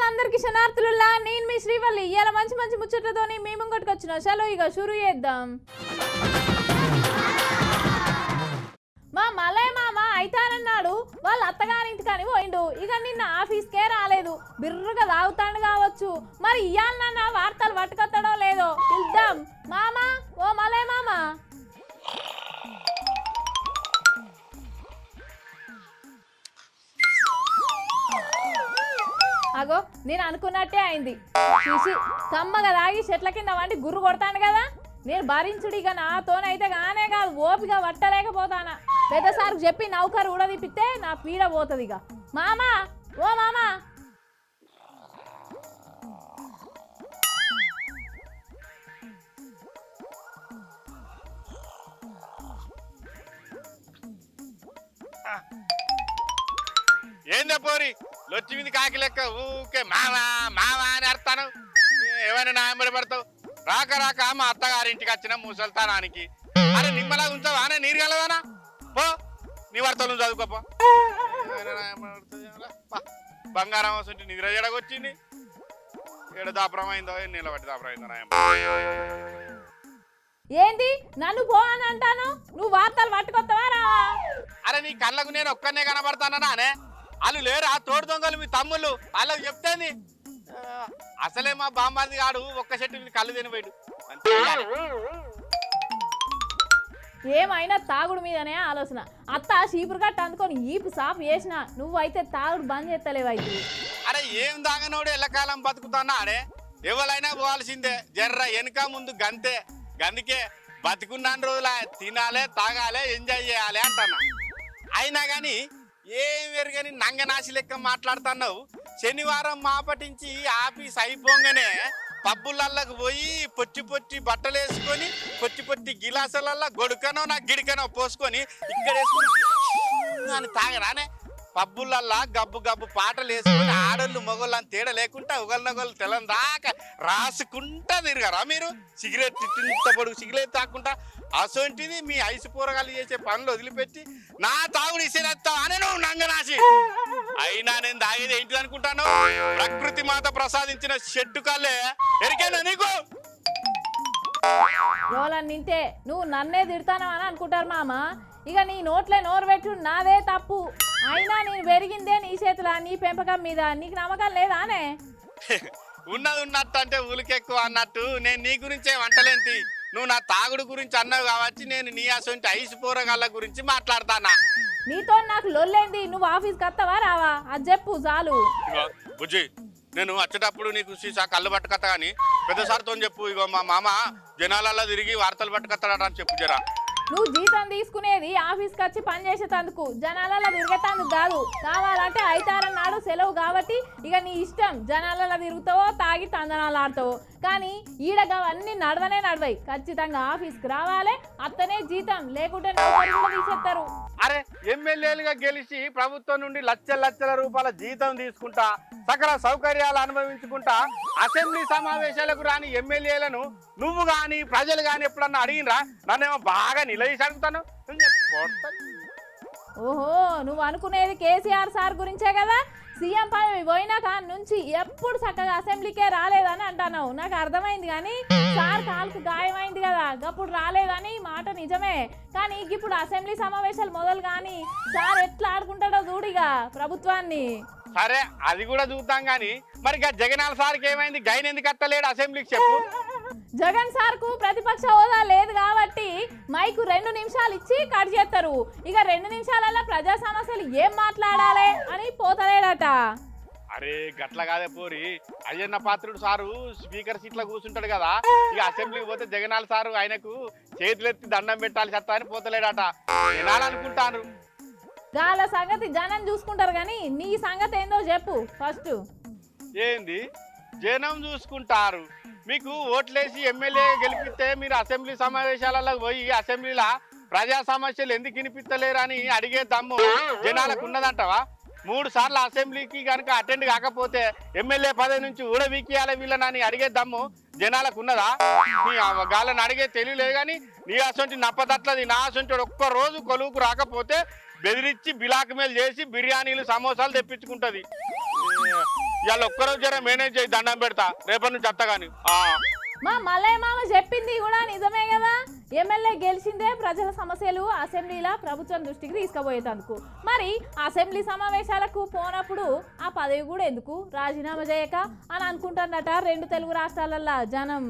అందరికి శనార్థులులా నేను మీ శ్రీవల్లి ఇయాల మంచి మంచి ముచ్చట్లతోని మీ ముంగటికి వచ్చిన చలో ఇక షురు చేద్దాం. మా మలయ మామ అయితానన్నాడు వాళ్ళ అత్తగారింటికని పోయిండు. ఇక నిన్న ఆఫీస్కే రాలేదు. బిర్రుగా తాగుతాడు కావచ్చు. మరి ఇయాలన్నా వార్తలు పట్టుకొత్తడో లేదో ఇద్దాం. మామ ఓ మలయ మామ. అగో నేను అనుకున్నట్టే అయింది. చూసి కమ్మగా తాగి చెట్ల కింద వండి గుర్రు కొడతాను కదా. నేను భరించుడు ఇక నాతోనైతే కానే కాదు, ఓపిక పట్టలేకపోతానా. పెద్దసారికి చెప్పి నౌకరు ఊడదిప్పితే నా పీడ పోతుంది. ఇక మామా ఓ మామా. ఏందే పోరి లొచ్చి మీద కాకి లెక్క ఊకే మావా మావా అని అర్థాను. ఏమైనా నాయంబడి పడతావు. రాక రాక మా అత్తగారింటికి వచ్చిన ముసల్తానానికి. అరే నిమ్మలా ఉంచావా అనే నీరు కలవానా పో, నీ వార్తలు చదువుకోపో. బంగారం వస్తుంటే నిద్ర ఎడగొచ్చింది. ఏడ దాపురం అయిందో నిలబట్టి దాపురం అయిందో నాయమ్మ. ఏంది నన్ను పో అని అంటాను, నువ్వు వార్తలు పట్టుకొస్తావా రావా? అరే నీ కళ్ళకు నేను ఒక్కనే కనబడతానా అనే వాళ్ళు లేరా తోడు దొంగలు మీ తమ్ముళ్ళు. వాళ్ళకి చెప్తేంది అసలే మా బామ్మాది గాడు ఒక్క చెట్టు మీద కళ్ళు తినిపోయాడు. ఏమైనా తాగుడు మీదనే ఆలోచన. అత్త చీపురు కట్ట అందుకొని ఈపు సాపు చేసిన నువ్వైతే తాగుడు బంద్ చేస్తలేవైతే. అరే ఏం దాగనోడు ఎల్లకాలం బతుకుతానా అడే. ఎవరైనా పోవాల్సిందే జర్ర వెనుక ముందు గంతే. గందుకే బతుకున్నాను రోజుల తినాలే తాగాలే ఎంజాయ్ చేయాలి అంటున్నా. అయినా కానీ ఏం వెరగని నంగనాశి లెక్క మాట్లాడుతున్నావు. శనివారం మాపటించి ఆఫీస్ అయిపోగానే పబ్బులల్లకు పోయి పొచ్చి పొచ్చి బట్టలు వేసుకొని పొచ్చి పొచ్చి గిలాసులల్లా గొడుకనో నా గిడికనో పోసుకొని ఇక్కడ వేసుకొని తాగరానే. పబ్బులల్లా గబ్బు గబ్బు పాటలు వేసుకొని ఆడోళ్ళు మొగోళ్ళని తేడా లేకుండా ఒకళ్ళనొకళ్ళు తెల్లని దాకా రాసుకుంటా తిరగరా మీరు. సిగరెట్ తిట్టింత పొడుగు సిగరెట్ తాకుండా అసొంటిది మీ ఐసు పూరగాలు చేసే పనులు వదిలిపెట్టి నా తాగుడు ఇసేస్తావు అని నువ్వు నంగనాసి. అయినా నేను తాగేది ఏంటిది అనుకుంటాను. ప్రకృతి మాత ప్రసాదించిన చెట్టు కల్లే ఎరికేనా నీకు. రోలని నింటే నువ్వు నన్నే తిడతాను అని అనుకుంటారు మామ. ఇక నీ నోట్లే నోరు పెట్టు నాదే తప్పు. అయినా నేను పెరిగిందే నీ చేతుల నీ పెంపకం మీద. నీకు నమ్మకం లేదానే? ఉన్నది ఉన్నట్టు అంటే ఉలికెక్కువ అన్నట్టు నేను నీ గురించే వంటలేంటి. నువ్వు నా తాగుడు గురించి అన్నావు కాబట్టి నేను నీ అసొంటి ఐసు పూరగాళ్ళ గురించి మాట్లాడతానా. నీతో నాకు లొల్లేంది. నువ్వు ఆఫీస్కి వస్తావా రావా అది చెప్పు చాలు. బుజ్జి నేను వచ్చేటప్పుడు నీకు సీసా కళ్ళు పట్టుకత్తా కానీ పెద్దసారితో చెప్పు. ఇగో మా మామ జనాలలో తిరిగి వార్తలు పట్టుకత్తాడట అని చెప్పు జరా. నువ్వు జీతం తీసుకునేది ఆఫీస్కి వచ్చి పని చేసేటందుకు, జనాలలో తిరిగేటందుకు కాదు. కావాలంటే అయితారన్నాడు సెలవు కాబట్టి ఇక నీ ఇష్టం. జనాలలో తిరుగుతావో తాగి తందనాలు ఆడతావో కానీ ఈడగా అన్ని నడవనే నడవాయి. ఖచ్చితంగా ఆఫీస్కి రావాలి. అత్తనే జీతం లేకుంటే తీసేస్తారు. అరే ఎమ్మెల్యేలుగా గెలిచి ప్రభుత్వం నుండి లక్షల లక్షల రూపాయల జీతం తీసుకుంటా సకల సౌకర్యాలు అనుభవించుకుంటా అసెంబ్లీ సమావేశాలకు రాని ఎమ్మెల్యేలను నువ్వు గాని ప్రజలు గాని ఎప్పుడన్నా అడిగినరా? నన్నేమో బాగా నిలదీసి అడుగుతాను. ఓహో నువ్వు అనుకునేది కేసీఆర్ సార్ గురించే కదా. సీఎం పదవి పోయినాక నుంచి ఎప్పుడు చక్కగా అసెంబ్లీకే రాలేదని అంటున్నావు. నాకు అర్థమైంది కానీ సార్ కాలుకు గాయమైంది కదా అప్పుడు రాలేదని మాట నిజమే. కానీ ఇప్పుడు అసెంబ్లీ సమావేశాలు మొదలు కానీ సార్ ఎట్లా ఆడుకుంటాడో చూడిగా ప్రభుత్వాన్ని. సరే అది కూడా చూద్దాం కానీ మరి జగనాల సార్కి ఏమైంది? గైన్ ఎందుకు అత్తలేడు అసెంబ్లీకి చెప్పు. జగన్ సార్ కు ప్రతిపక్ష హోదా లేదు కాబట్టి మైకు 2 నిమిషాలు ఇచ్చి కట్ చేస్తారు. ఇక 2 నిమిషాలలో ప్రజా సమస్యలు ఏం మాట్లాడాలి అని పోతలేడట. అరే గట్ల కాదే పోరి. అయ్యన్న పాత్రుడు సారు స్పీకర్ సీట్లో కూర్చుంటాడు కదా. ఇక అసెంబ్లీకి పోతే జగనాల సారు ఆయనకు చేతులెత్తి దండం పెట్టాలి చెత్త అని పోతలేడట. వినాలనుకుంటాను. వాళ్ళ సంగతి జనం చూసుకుంటారు కానీ నీ సంగతి ఏందో చెప్పు ఫస్ట్. ఏంది జనం చూసుకుంటారు? మీకు ఓట్లేసి ఎమ్మెల్యే గెలిపిస్తే మీరు అసెంబ్లీ సమావేశాలలో పోయి అసెంబ్లీలో ప్రజా సమస్యలు ఎందుకు వినిపిస్తలేరు అని అడిగే దమ్ము జనాలకు ఉన్నదంటవా? 3 సార్లు అసెంబ్లీకి కనుక అటెండ్ కాకపోతే ఎమ్మెల్యే పదవి నుంచి ఊడవీకియాలి వీళ్ళని అడిగే దమ్ము జనాలకు ఉన్నదా? నీ గాళ్ళని అడిగే తెలియలేదు కానీ నీ అసొంటి నప్పదట్లది. నా అసొంటి ఒక్క రోజు కొలువుకు రాకపోతే బెదిరించి బిలాక్ మేలు చేసి బిర్యానీలు సమోసాలు తెప్పించుకుంటుంది. ఇవాళ ఒక్కరోజు జర మేనేజ్ చేయి, దండం పెడతా, రేపటి నుంచి అత్త కానీ. మా మల్లయ్య మామ చెప్పింది కూడా నిజమే కదా. ఎమ్మెల్యే గెలిచిందే ప్రజల సమస్యలు అసెంబ్లీలో ప్రభుత్వం దృష్టికి తీసుకుపోయేందుకు. మరి అసెంబ్లీ సమావేశాలకు పోనప్పుడు ఆ పదవి కూడా ఎందుకు రాజీనామా చేయక అని అనుకుంటున్నట 2 తెలుగు రాష్ట్రాలల్లో జనం.